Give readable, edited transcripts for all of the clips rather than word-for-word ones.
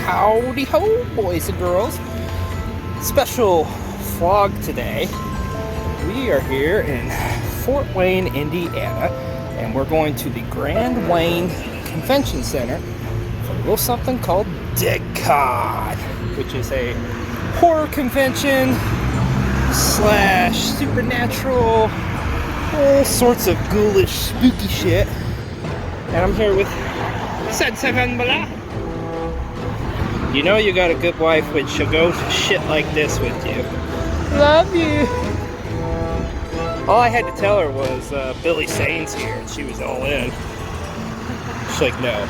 Howdy ho, boys and girls. Special vlog today. We are here in Fort Wayne, Indiana, and we're going to the Grand Wayne Convention Center for a little something called DeadCon, which is a horror convention slash supernatural, all sorts of ghoulish, spooky shit. And I'm here with Sadsavignonbleh. You know you got a good wife when she'll go to shit like this with you. Love you. All I had to tell her was Billy Sane's here, and she was all in. She's like, no.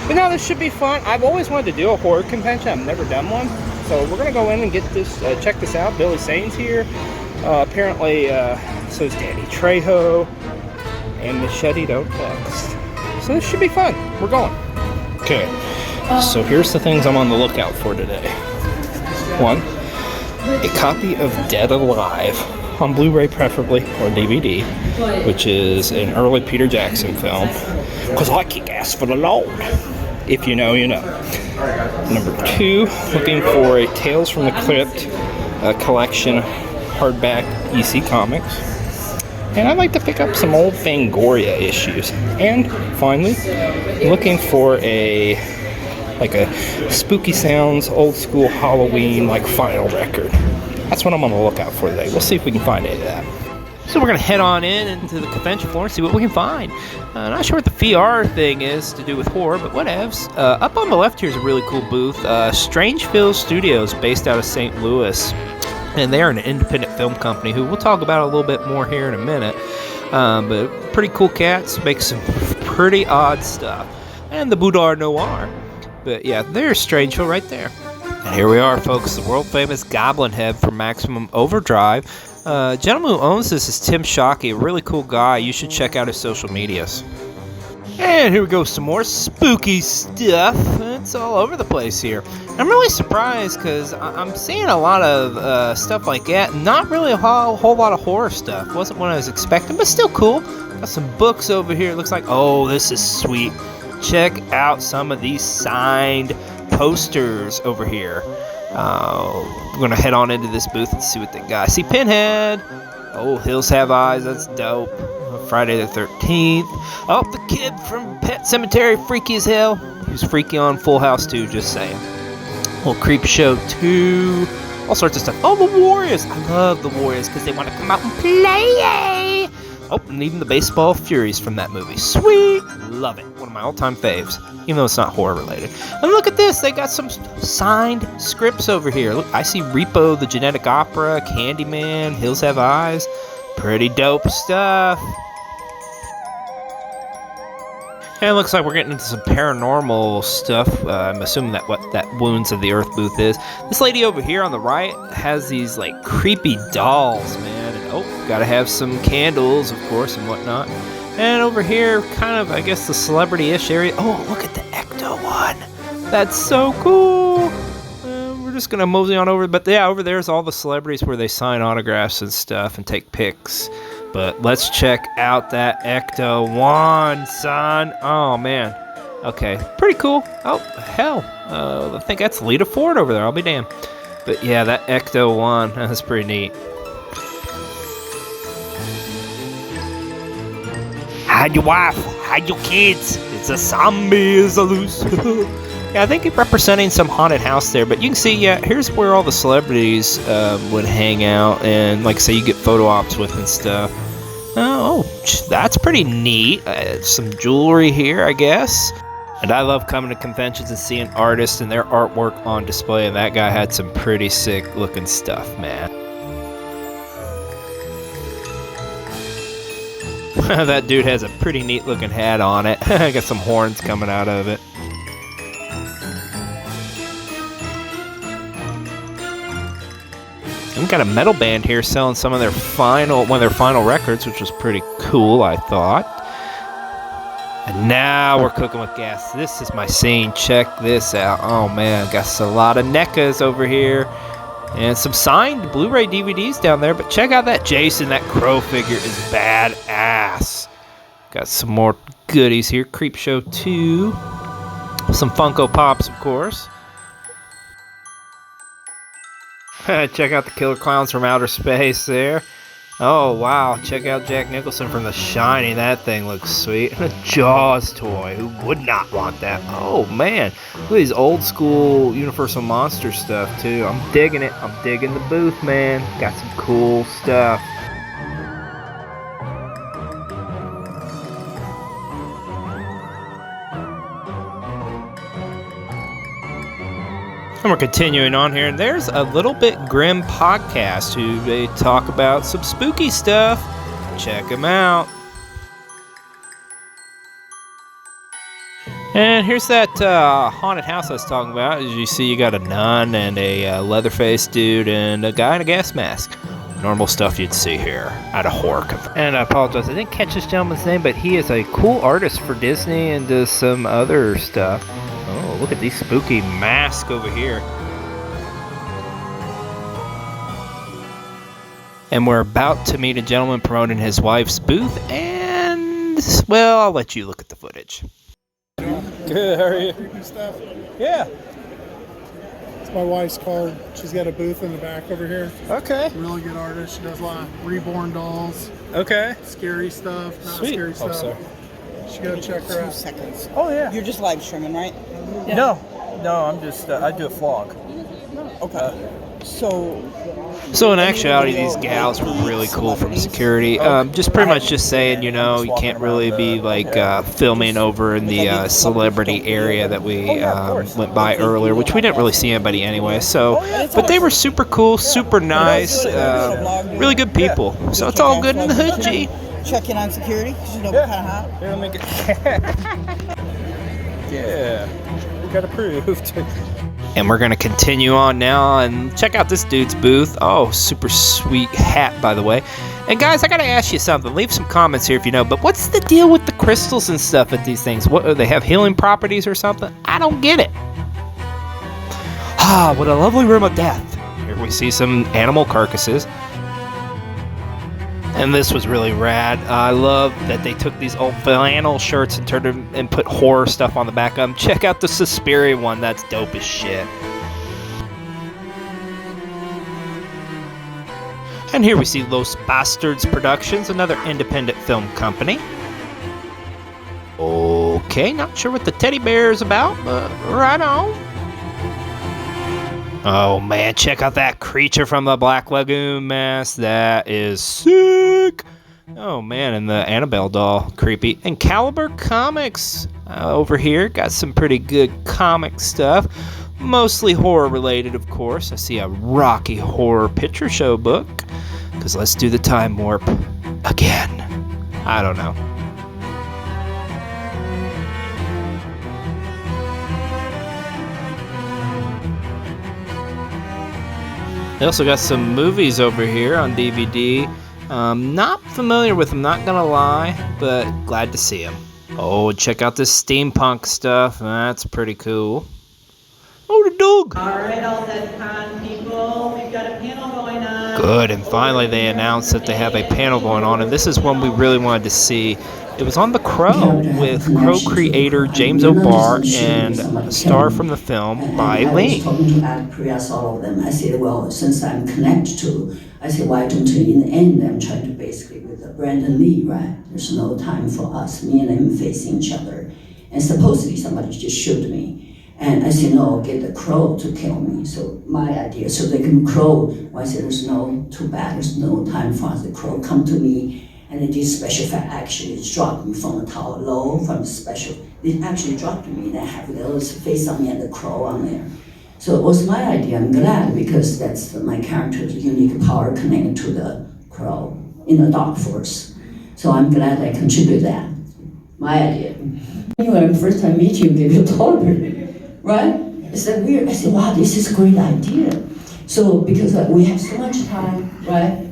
But no, this should be fun. I've always wanted to do a horror convention. I've never done one. So we're gonna go in and get this, check this out. Billy Sane's here. Apparently, so is Danny Trejo and Machete Don't Text. So this should be fun. We're going. Okay. So here's the things I'm on the lookout for today. One, a copy of Dead Alive, on Blu-ray preferably, or DVD, which is an early Peter Jackson film, because I kick ass for the Lord. If you know, you know. Number two, looking for a Tales from the Crypt collection, hardback EC Comics. And I'd like to pick up some old Fangoria issues. And finally, looking for a Spooky Sounds old school Halloween vinyl record. That's what I'm on the lookout for today. We'll see if we can find any of that. So we're going to head on into the convention floor and see what we can find. Not sure what the VR thing is to do with horror, but whatevs. Up on the left here is a really cool booth. Strangeville Studios, based out of St. Louis. And they're an independent film company who we'll talk about a little bit more here in a minute. But pretty cool cats, make some pretty odd stuff. And the Boudoir Noir. But yeah, there's Strangeville right there. And here we are, folks, the world-famous Goblin Head from Maximum Overdrive. Gentleman who owns this is Tim Shockey, a really cool guy. You should check out his social medias. And here we go, some more spooky stuff. It's all over the place here. I'm really surprised because I'm seeing a lot of stuff like that. Not really a whole lot of horror stuff. Wasn't what I was expecting, but still cool. Got some books over here. It looks like, oh, this is sweet. Check out some of these signed posters over here. We're going to head on into this booth and see what they got. I see Pinhead. Oh, Hills Have Eyes. That's dope. Friday the 13th. Oh, the kid from Pet Cemetery. Freaky as hell. He was freaky on Full House 2, just saying. Little Creep Show 2. All sorts of stuff. Oh, the Warriors. I love the Warriors because they want to come out and play. Oh, and even the Baseball Furies from that movie. Sweet! Love it. One of my all-time faves, even though it's not horror-related. And look at this. They got some signed scripts over here. Look, I see Repo, the Genetic Opera, Candyman, Hills Have Eyes. Pretty dope stuff. And it looks like we're getting into some paranormal stuff. I'm assuming that what that Wounds of the Earth booth is. This lady over here on the right has these creepy dolls, man. And gotta have some candles, of course, and whatnot. And over here, kind of, I guess, the celebrity-ish area. Oh, look at the Ecto one. That's so cool. We're just gonna mosey on over. But yeah, over there's all the celebrities where they sign autographs and stuff and take pics. But let's check out that Ecto wand, son. Oh, man. Okay, pretty cool. Oh, hell. I think that's Lita Ford over there. I'll be damned. But yeah, that Ecto wand, that's pretty neat. Hide your wife. Hide your kids. It's a zombie is a loose. Yeah, I think it's representing some haunted house there. But you can see, yeah, here's where all the celebrities would hang out. And, say, you get photo ops with and stuff. Oh, that's pretty neat. Some jewelry here, I guess. And I love coming to conventions and seeing artists and their artwork on display. And that guy had some pretty sick looking stuff, man. That dude has a pretty neat looking hat on it. Got some horns coming out of it. We've got a metal band here selling some of one of their final records, which was pretty cool, I thought. And now we're cooking with gas. This is my scene. Check this out. Oh, man. Got a lot of NECAs over here. And some signed Blu-ray DVDs down there. But check out that Jason. That crow figure is badass. Got some more goodies here. Creep Show 2. Some Funko Pops, of course. Check out the killer clowns from outer space there. Oh, wow. Check out Jack Nicholson from The Shining. That thing looks sweet. And a Jaws toy. Who would not want that? Oh, man. Look at these old school Universal Monster stuff, too. I'm digging it. I'm digging the booth, man. Got some cool stuff. And we're continuing on here, and there's a Little Bit Grim podcast who they talk about some spooky stuff. Check them out. And here's that haunted house I was talking about. As you see, you got a nun and a Leatherface dude and a guy in a gas mask. Normal stuff you'd see here at a horror conference. And I apologize, I didn't catch this gentleman's name, but he is a cool artist for Disney and does some other stuff. Oh, look at these spooky masks over here. And we're about to meet a gentleman promoting his wife's booth, and, well, I'll let you look at the footage. Good, how are you? Creepy stuff. Yeah. It's my wife's card. She's got a booth in the back over here. Okay. Really good artist. She does a lot of reborn dolls. Okay. Scary stuff. Not Sweet. scary stuff. Sorry. You gotta check her 2 out. seconds. Oh, yeah. You're just live streaming, right? Yeah. No, I'm just, I do a vlog. Okay. So in actuality, these gals were really cool from security. Just pretty much just saying, you know, you can't really be like filming over in the celebrity area that we went by earlier, which we didn't really see anybody anyway. So, but they were super cool, super nice, really good people. So it's all good in the hood, G. check in on security because you know we're kind of hot. Here, let me get. Yeah, we got approved. And we're going to continue on now and check out this dude's booth. Oh, super sweet hat, by the way. And guys, I got to ask you something. Leave some comments here if you know. But what's the deal with the crystals and stuff at these things? What, they have healing properties or something? I don't get it. Ah, what a lovely room of death. Here we see some animal carcasses. And this was really rad. I love that they took these old flannel shirts and turned them and put horror stuff on the back of them. Check out the Suspiria one. That's dope as shit. And here we see Los Bastards Productions, another independent film company. Okay, not sure what the teddy bear is about, but right on. Oh man, check out that creature from the Black Lagoon mask. That is sick. Oh man, and the Annabelle doll, creepy. And Caliber Comics over here got some pretty good comic stuff. Mostly horror related, of course. I see a Rocky Horror Picture Show book. Because let's do the time warp again. I don't know. They also got some movies over here on DVD. Not familiar with them, not gonna lie, but glad to see them. Oh, check out this steampunk stuff. That's pretty cool. Oh, the dog! Alright, all set con people. We've got a panel going on. Good, and finally they announced that they have a panel going on, and this is one we really wanted to see. It was on The Crow with Crow creator James O'Barr and a star from the film by Lee. I was talking to actors, all of them. I said, well, since I'm connected to, I said, why don't you, in the end, I'm trying to basically with Brandon Lee, right? There's no time for us, me and him facing each other. And supposedly somebody just shot me. And I said, no, get the Crow to kill me. So my idea, so they can Crow. Well, I said, there's no, too bad, there's no time for us. The Crow come to me. And they did special effect, actually dropped me from the tower low, from the special. They actually dropped me, they have the other face on me and the crow on there. So it was my idea, I'm glad, because that's my character's unique power connected to the crow in the dark force. So I'm glad I contribute that. My idea. When I first time meet you, gave you a toilet, right? It's that weird, I said, wow, this is a great idea. So, because we have so much time, right?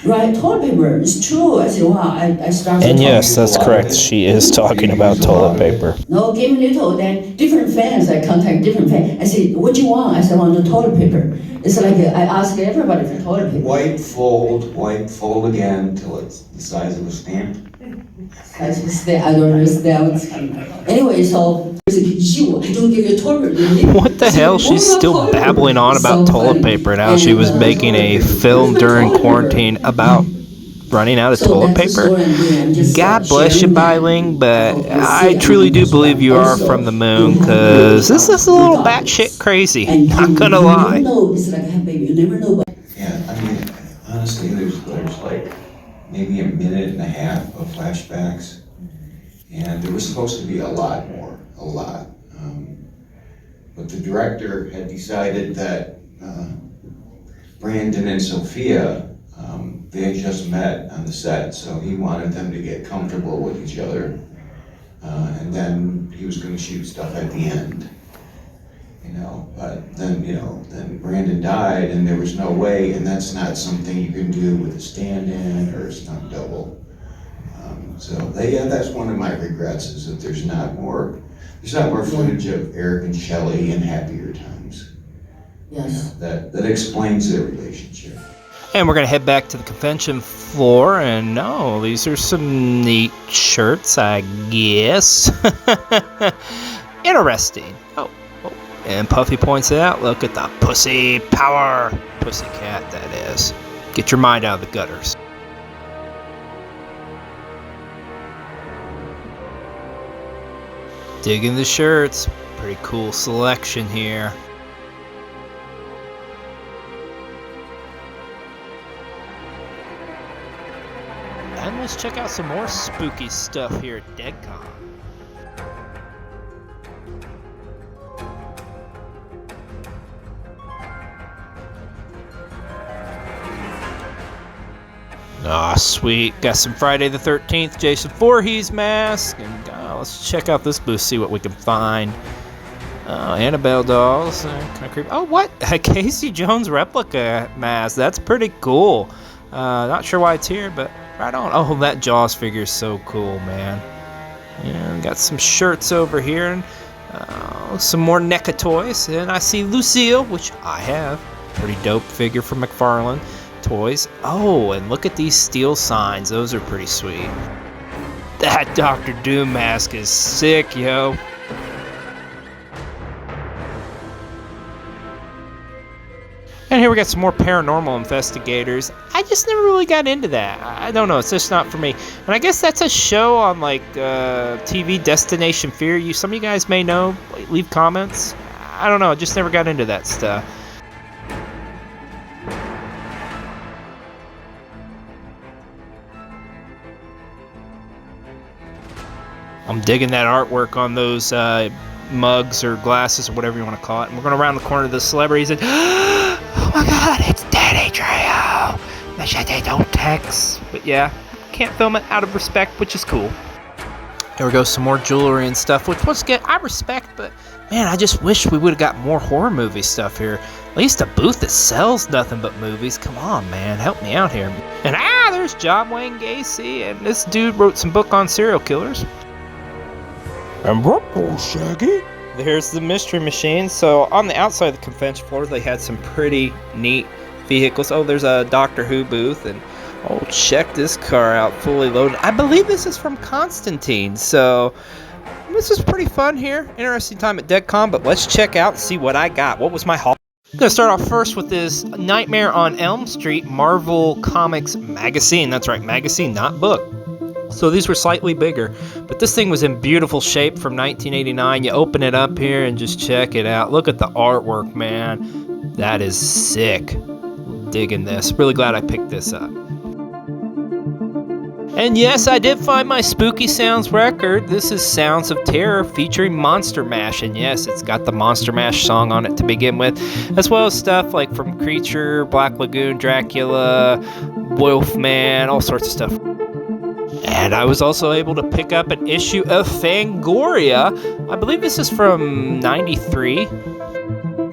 Right, toilet paper, it's true. I said, wow, I started. And yes, that's correct. She is talking about toilet paper. No, give me little. Then different fans, I contact different fans. I said, what do you want? I said, I want the toilet paper. It's like I ask everybody for toilet paper. White, fold again till it's the size of a stamp. I just say I don't understand what's happening. Anyway, so you, I don't give you toilet. What the hell? She's still babbling on about toilet paper and how she was making a film during quarantine about running out of toilet paper. God bless you, Biling, but I truly do believe you are from the moon, because this is a little batshit crazy. Not gonna lie. Yeah, I mean, honestly, there's like maybe a minute and a half of flashbacks, and there was supposed to be a lot more, a lot. But the director had decided that Brandon and Sophia, they had just met on the set, so he wanted them to get comfortable with each other, and then he was going to shoot stuff at the end. But then, then Brandon died, and there was no way, and that's not something you can do with a stand-in or a stunt double. That's one of my regrets, is that there's not more footage of Eric and Shelley in happier times. Yes. That explains their relationship. And we're gonna head back to the convention floor, and these are some neat shirts, I guess. Interesting. And Puffy points it out. Look at the pussy power. Pussy cat, that is. Get your mind out of the gutters. Digging the shirts. Pretty cool selection here. And let's check out some more spooky stuff here at DeadCon. Ah, sweet. Got some Friday the 13th Jason Voorhees mask. And let's check out this booth, see what we can find. Annabelle dolls. Kind of creepy. Oh, what? A Casey Jones replica mask. That's pretty cool. Not sure why it's here, but right on. Oh, that Jaws figure is so cool, man. Yeah, got some shirts over here. And some more NECA toys. And I see Lucille, which I have. Pretty dope figure from McFarlane Toys. Oh, and look at these steel signs. Those are pretty sweet. That Dr. Doom mask is sick, yo. And here we got some more paranormal investigators. I just never really got into that. I don't know. It's just not for me. And I guess that's a show on like TV, Destination Fear. Some of you guys may know. Leave comments. I don't know. I just never got into that stuff. I'm digging that artwork on those mugs or glasses or whatever you want to call it. And we're going around the corner to the celebrities and oh my god, it's Danny Trejo. Machete, don't text. But yeah, can't film it out of respect, which is cool. Here we go, some more jewelry and stuff, which once again, I respect, but man, I just wish we would have got more horror movie stuff here. At least a booth that sells nothing but movies. Come on, man, help me out here. And there's John Wayne Gacy, and this dude wrote some book on serial killers. And Shaggy. There's the Mystery Machine. So on the outside of the convention floor, they had some pretty neat vehicles. Oh, there's a Doctor Who booth, and oh, check this car out, fully loaded. I believe this is from Constantine. So this is pretty fun here. Interesting time at DeadCon, but let's check out and see what I got. What was my haul? I'm going to start off first with this Nightmare on Elm Street Marvel Comics magazine. That's right, magazine, not book. So these were slightly bigger, but this thing was in beautiful shape from 1989. You open it up here and just check it out. Look at the artwork, man. That is sick. Digging this. Really glad I picked this up. And yes, I did find my Spooky Sounds record. This is Sounds of Terror featuring Monster Mash. And yes, it's got the Monster Mash song on it to begin with, as well as stuff like from Creature, Black Lagoon, Dracula, Wolfman, all sorts of stuff. And I was also able to pick up an issue of Fangoria. I believe this is from 93.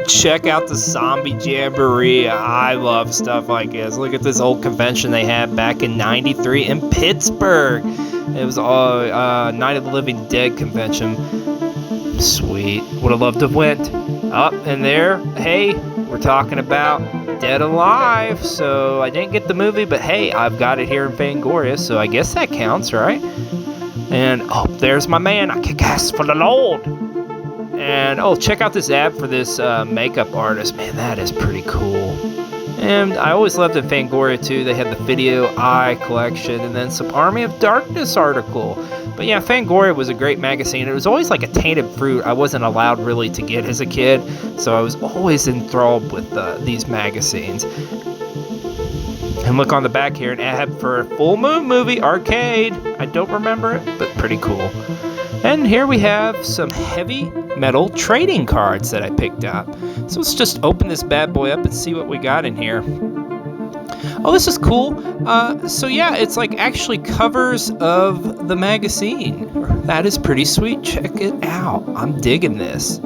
Check out the Zombie Jamboree. I love stuff like this. Look at this old convention they had back in 93 in Pittsburgh. It was a Night of the Living Dead convention. Sweet. Would have loved to have went. Up and there. Hey, we're talking about Dead Alive. So I didn't get the movie, but hey, I've got it here in Fangoria, so I guess that counts, right? And oh, there's my man. I kick ass for the Lord. And oh, check out this ad for this makeup artist. Man, that is pretty cool. And I always loved in Fangoria too. They had the Video Eye collection and then some Army of Darkness article. But yeah, Fangoria was a great magazine. It was always like a tainted fruit I wasn't allowed really to get as a kid. So I was always enthralled with these magazines. And look on the back here, an ad for a Full Moon movie arcade. I don't remember it, but pretty cool. And here we have some heavy metal trading cards that I picked up. So let's just open this bad boy up and see what we got in here. Oh, this is cool. So yeah, it's like actually covers of the magazine. That is pretty sweet. Check it out. I'm digging this.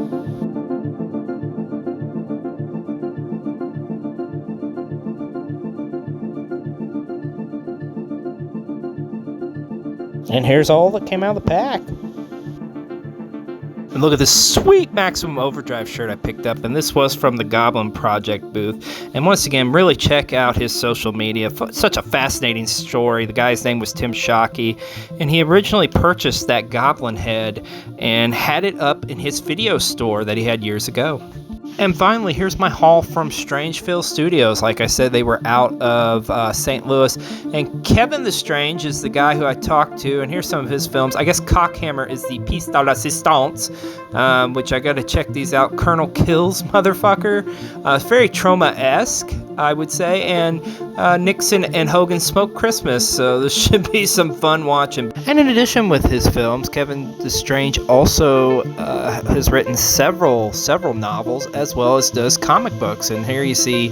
And here's all that came out of the pack. And look at this sweet Maximum Overdrive shirt I picked up, and this was from the Goblin Project booth. And once again, really check out his social media. Such a fascinating story. The guy's name was Tim Shockey, and he originally purchased that Goblin head and had it up in his video store that he had years ago. And finally, here's my haul from Strangeville Studios. Like I said, they were out of St. Louis. And Kevin the Strange is the guy who I talked to. And here's some of his films. I guess Cockhammer is the piece de resistance, which I got to check these out. Colonel Kills Motherfucker. It's very Trauma-esque, I would say. And Nixon and Hogan Smoke Christmas. So this should be some fun watching. And in addition with his films, Kevin the Strange also has written several novels, as well as does comic books. And here you see,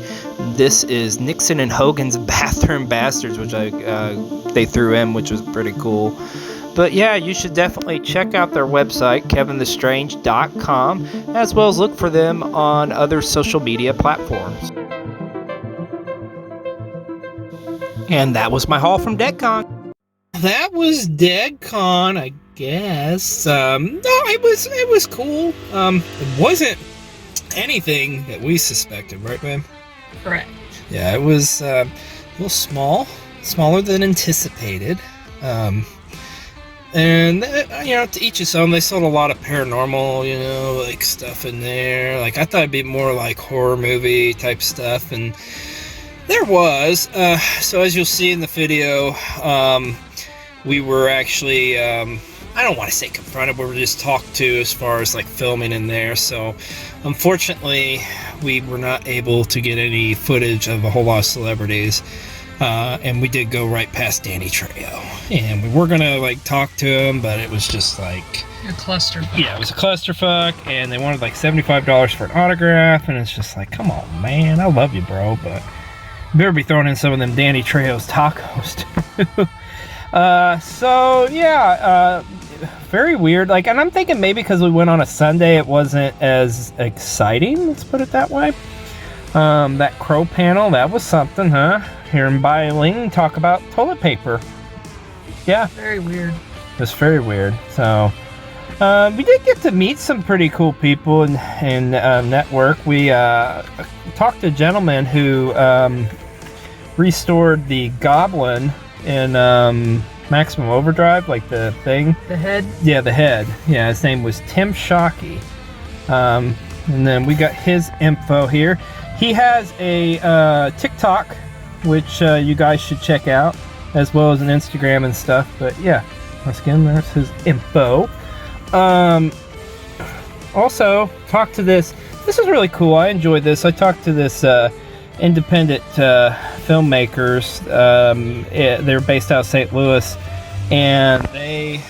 this is Nixon and Hogan's Bathroom Bastards, which they threw in, which was pretty cool. But yeah, you should definitely check out their website, kevinthestrange.com, as well as look for them on other social media platforms. And that was my haul from DeadCon. That was DeadCon, I guess. No, it was cool. It wasn't anything that we suspected, right, babe? Correct. Yeah, it was a little smaller than anticipated. And to each his own. They sold a lot of paranormal, like stuff in there. Like I thought it'd be more like horror movie type stuff, and there was. So as you'll see in the video, we were actually, I don't want to say confronted, but we were just talked to as far as like filming in there. So unfortunately, we were not able to get any footage of a whole lot of celebrities. And we did go right past Danny Trejo. And we were going to like talk to him, but it was just like A clusterfuck. Yeah, it was a clusterfuck, and they wanted like $75 for an autograph, and it's just like, come on, man, I love you, bro, but you better be throwing in some of them Danny Trejo's tacos, too. So, yeah, very weird. Like, and I'm thinking maybe because we went on a Sunday, it wasn't as exciting, let's put it that way. That crow panel, that was something, huh? Hearing Bai Ling talk about toilet paper. Yeah. Very weird. It's very weird. So, we did get to meet some pretty cool people and network. We talked to a gentleman who restored the Goblin in Maximum Overdrive, like the thing. The head? Yeah, the head. Yeah, his name was Tim Shockey. And then we got his info here. He has a TikTok, which you guys should check out, as well as an Instagram and stuff. But yeah, once again, there's his info. Also, talked to this. This is really cool. I enjoyed this. I talked to this independent filmmakers. They're based out of St. Louis, and they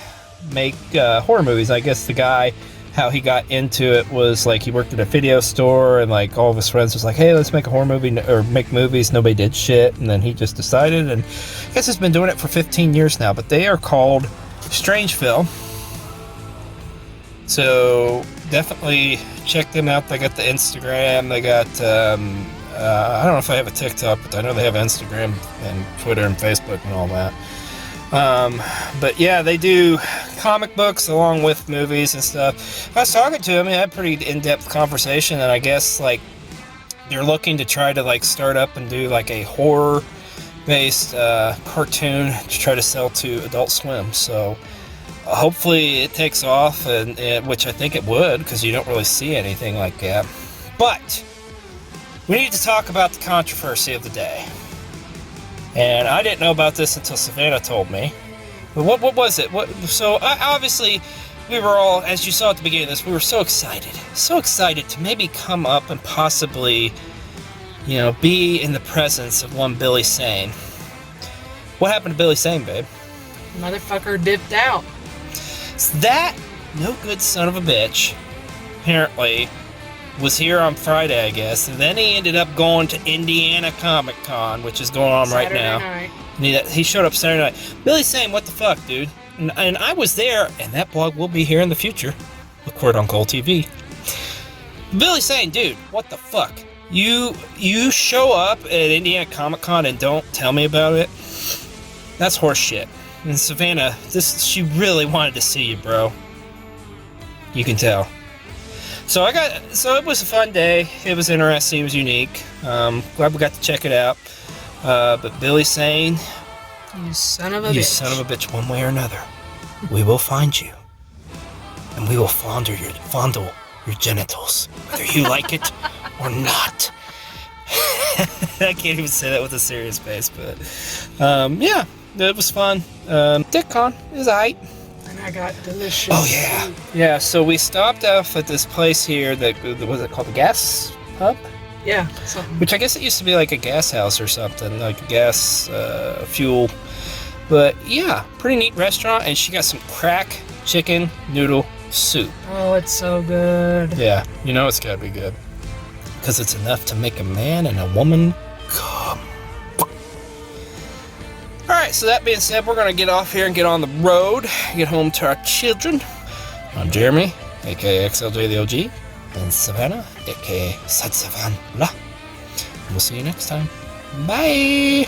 make horror movies. I guess the guy, how he got into it was like he worked at a video store, and like all of his friends was like, hey, let's make a horror movie or make movies. Nobody did shit, and then he just decided, and I guess he's been doing it for 15 years now. But they are called Strangeville. So definitely check them out. They got the Instagram. They got I don't know if I have a TikTok, but I know they have Instagram and Twitter and Facebook and all that. But yeah, they do comic books along with movies and stuff. I was talking to him, we had a pretty in-depth conversation, and I guess like they're looking to try to like start up and do like a horror-based cartoon to try to sell to Adult Swim. So hopefully it takes off, and which I think it would, because you don't really see anything like that. But we need to talk about the controversy of the day. And I didn't know about this until Savannah told me. But what was it? So obviously, we were all, as you saw at the beginning of this, we were so excited to maybe come up and possibly, you know, be in the presence of one Billy Sane. What happened to Billy Sane, babe? Motherfucker dipped out. So that no good son of a bitch, apparently, was here on Friday, I guess, and then he ended up going to Indiana Comic Con, which is going on Saturday right now. night. And he showed up Saturday night. Billy Sane, what the fuck, dude? And I was there, and that blog will be here in the future. Look for it on Gold TV. Billy Sane, dude, what the fuck? You show up at Indiana Comic Con and don't tell me about it? That's horse shit. And Savannah, she really wanted to see you, bro. You can tell. So it was a fun day. It was interesting. It was unique. Glad we got to check it out. But Billy Sane, You son of a bitch. you son of a bitch, one way or another, we will find you, and we will fondle your genitals, whether you like it or not. I can't even say that with a serious face, but yeah, it was fun. DickCon is aight. And I got delicious. Oh yeah. So we stopped off at this place here that was it called the Gas Hub, Yeah, something. which I guess it used to be like a gas house or something, like a gas fuel. But yeah, pretty neat restaurant, and she got some crack chicken noodle soup. Oh, it's so good. Yeah, you know it's gotta be good, because it's enough to make a man and a woman come. Alright, so that being said, we're gonna get off here and get on the road, get home to our children. I'm Jeremy, aka XLJ the OG, and Savannah, aka Sadsavignonbleh. We'll see you next time. Bye!